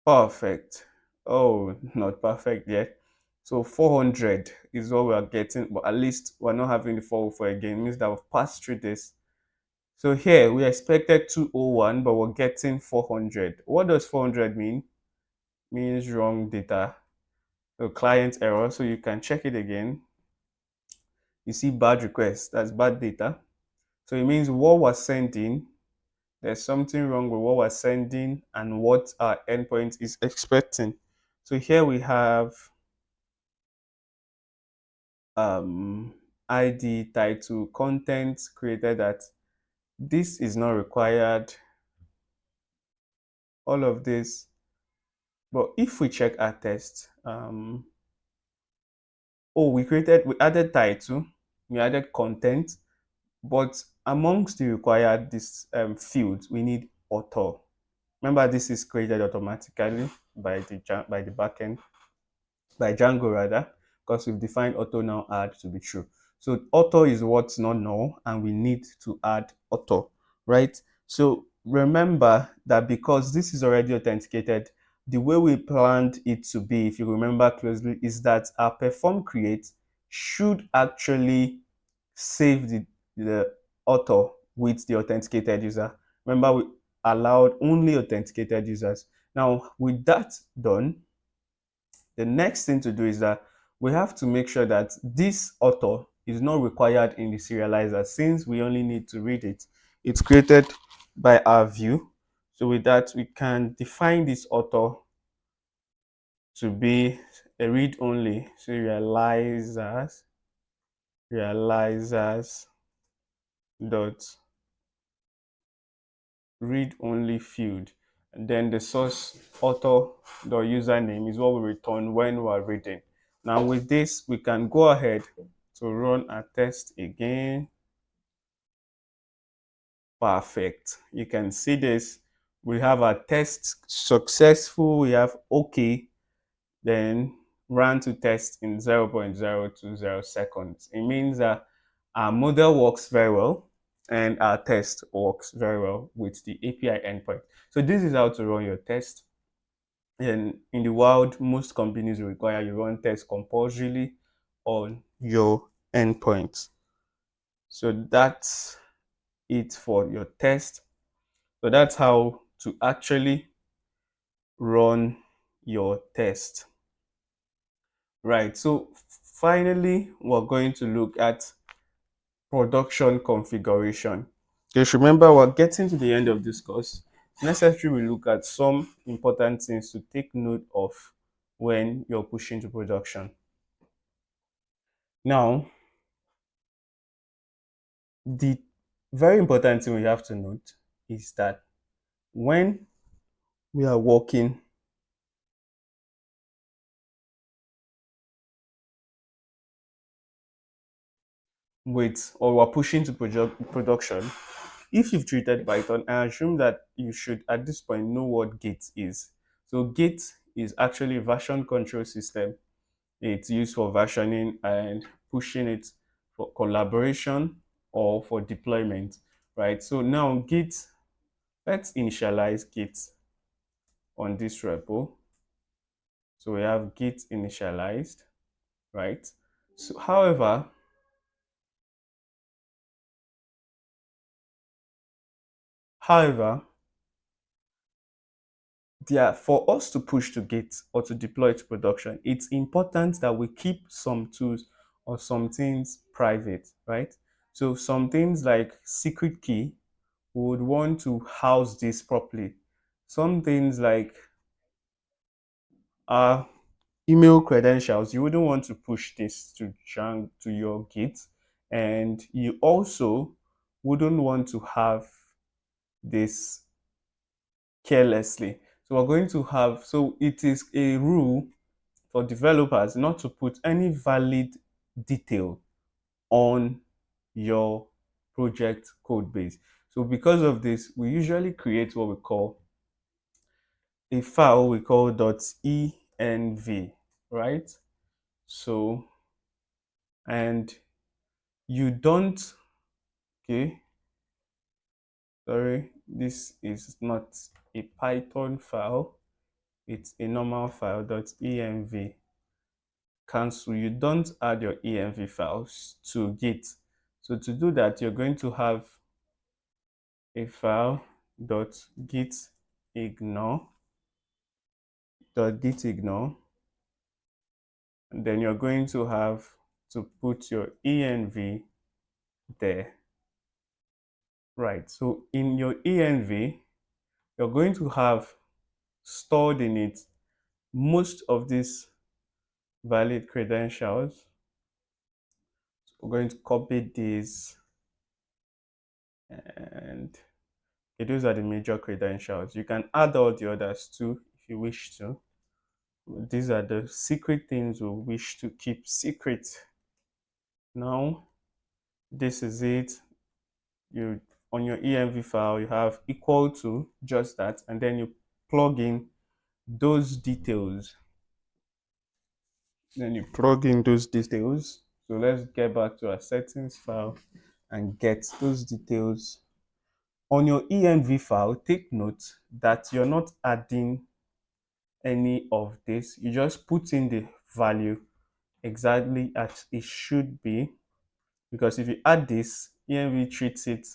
Perfect. Oh, not perfect yet. So 400 is what we are getting, but at least we're not having the 404 again. It means that we've passed through this. So here we expected 201, but we're getting 400. What does 400 mean? Means wrong data. So client error. So you can check it again. You see bad request. That's bad data. So it means what we're sending, there's something wrong with what we're sending and what our endpoint is expecting. So here we have um, ID, title, content created that this is not required, all of this. But if we check our test, oh, we added title, we added content, but amongst the required this fields, we need author. Remember, this is created automatically by the backend, by Django rather, because we've defined auto now add to be true. So auto is what's not null, and we need to add auto, right? So remember that because this is already authenticated, the way we planned it to be, if you remember closely, is that our perform create should actually save the auto with the authenticated user. Remember, we allowed only authenticated users. Now, with that done, the next thing to do is that we have to make sure that this author is not required in the serializer since we only need to read it. It's created by our view. So with that, we can define this author to be a read only. So realizers dot read only field. And then the source author the username is what we return when we're reading. Now with this, we can go ahead to run a test again. Perfect. You can see this. We have a test successful. We have okay. Then run to test in 0.020 seconds. It means that our model works very well and our test works very well with the API endpoint. So this is how to run your test. And in the wild, most companies require you run tests compulsorily on your endpoint. So that's it for your test. So that's how to actually run your test. Right. So finally, we're going to look at production configuration. Just remember, we're getting to the end of this course. It's necessary we look at some important things to take note of when you're pushing to production. Now, the very important thing we have to note is that when we are working with or we're pushing to production, if you've treated Python, I assume that you should at this point know what Git is. So Git is actually a version control system. It's used for versioning and pushing it for collaboration or for deployment, right? So now Git, let's initialize Git on this repo. So we have Git initialized, right? So however, yeah, for us to push to Git or to deploy to production, it's important that we keep some tools or some things private, right? So some things like secret key, we would want to house this properly. Some things like email credentials, you wouldn't want to push this to your Git, and you also wouldn't want to have this carelessly. So we're going to have, so it is a rule for developers not to put any valid detail on your project code base. So because of this, we usually create what we call a file we call .env, right? So, and you don't, okay, sorry, this is not a Python file. it's a normal file .env. Cancel, you don't add your env files to git. So to do that, you're going to have a file .git ignore .git ignore, and then you're going to have to put your env there. Right, so in your env, you're going to have stored in it most of these valid credentials. So we're going to copy these, and okay, those are the major credentials. You can add all the others too if you wish to. These are the secret things we wish to keep secret. Now, this is it. You, on your env file, you have equal to just that, and then you plug in those details. Then you plug in those details. So let's get back to our settings file and get those details. On your env file, take note that you're not adding any of this. You just put in the value exactly as it should be, because if you add this, env treats it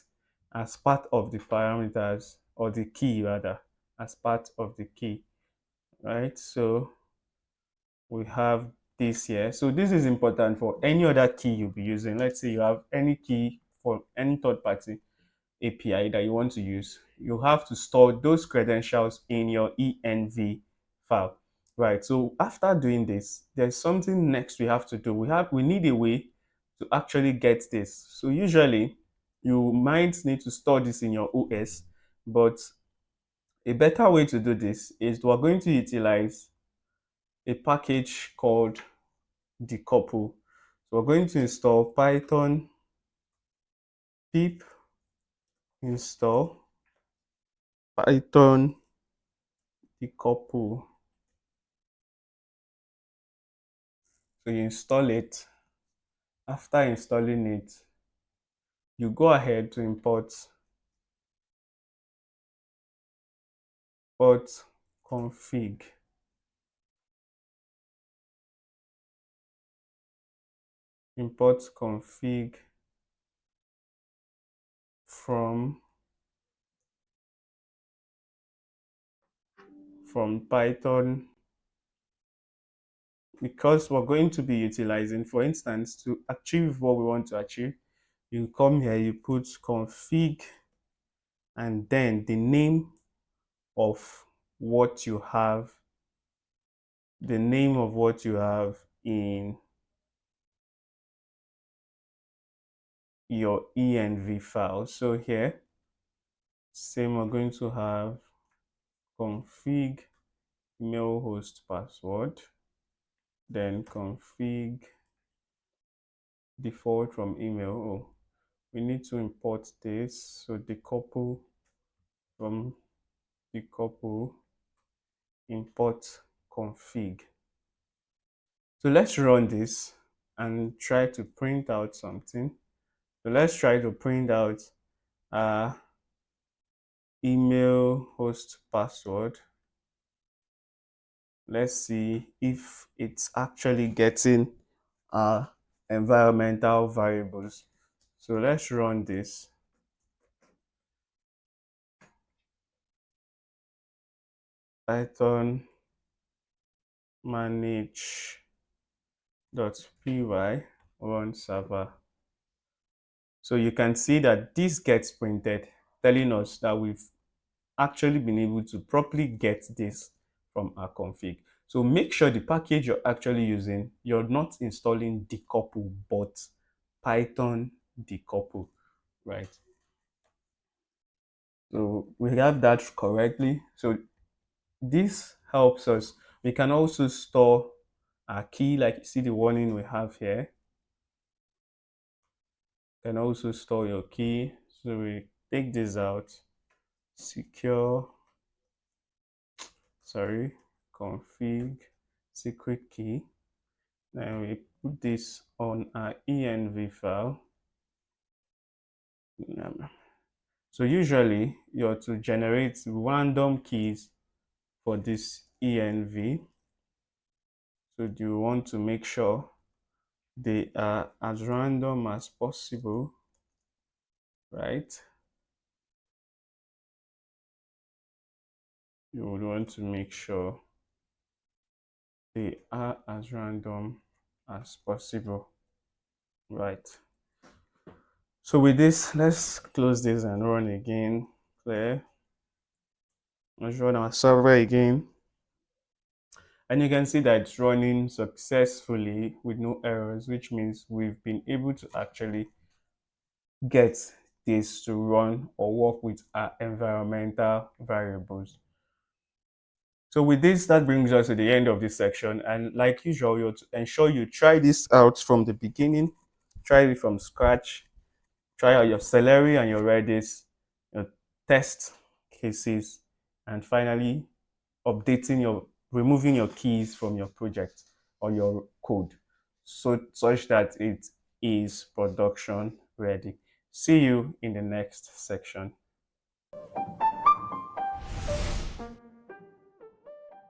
as part of the parameters, or the key rather, as part of the key, right? So we have this here. So this is important for any other key you'll be using. Let's say you have any key for any third party API that you want to use. You have to store those credentials in your env file, right? So after doing this, there's something next we have to do. We need a way to actually get this. So usually you might need to store this in your OS, but a better way to do this is we're going to utilize a package called decouple. So we're going to install python pip install python decouple. So you install it. After installing it, you go ahead to import config. Import config from Python, because we're going to be utilizing, for instance, to achieve what we want to achieve, you come here, you put config, and then the name of what you have, the name of what you have in your env file. So here, same, we're going to have config email host password, then config default from email. Oh, we need to import this. So decouple from decouple import config. So let's run this and try to print out something. So let's try to print out email host password. Let's see if it's actually getting our environmental variables. So let's run this. Python manage.py run server. So you can see that this gets printed, telling us that we've actually been able to properly get this from our config. So make sure the package you're actually using, you're not installing decouple, but Python decouple, right? So we have that correctly. So this helps us. We can also store our key, like you see the warning we have here. You can also store your key. So we take this out, secure, sorry, config, secret key. Then we put this on our env file. So usually you're to generate random keys for this env. So you want to make sure they are as random as possible, right? You would want to make sure they are as random as possible, right? So with this, let's close this and run again. Clear. Let's run our server again. And you can see that it's running successfully with no errors, which means we've been able to actually get this to run or work with our environmental variables. So with this, that brings us to the end of this section. And like usual, you to ensure you try this out from the beginning, try it from scratch, try out your Celery and your Redis, your test cases, and finally removing your keys from your project or your code, so such that it is production ready. See you in the next section.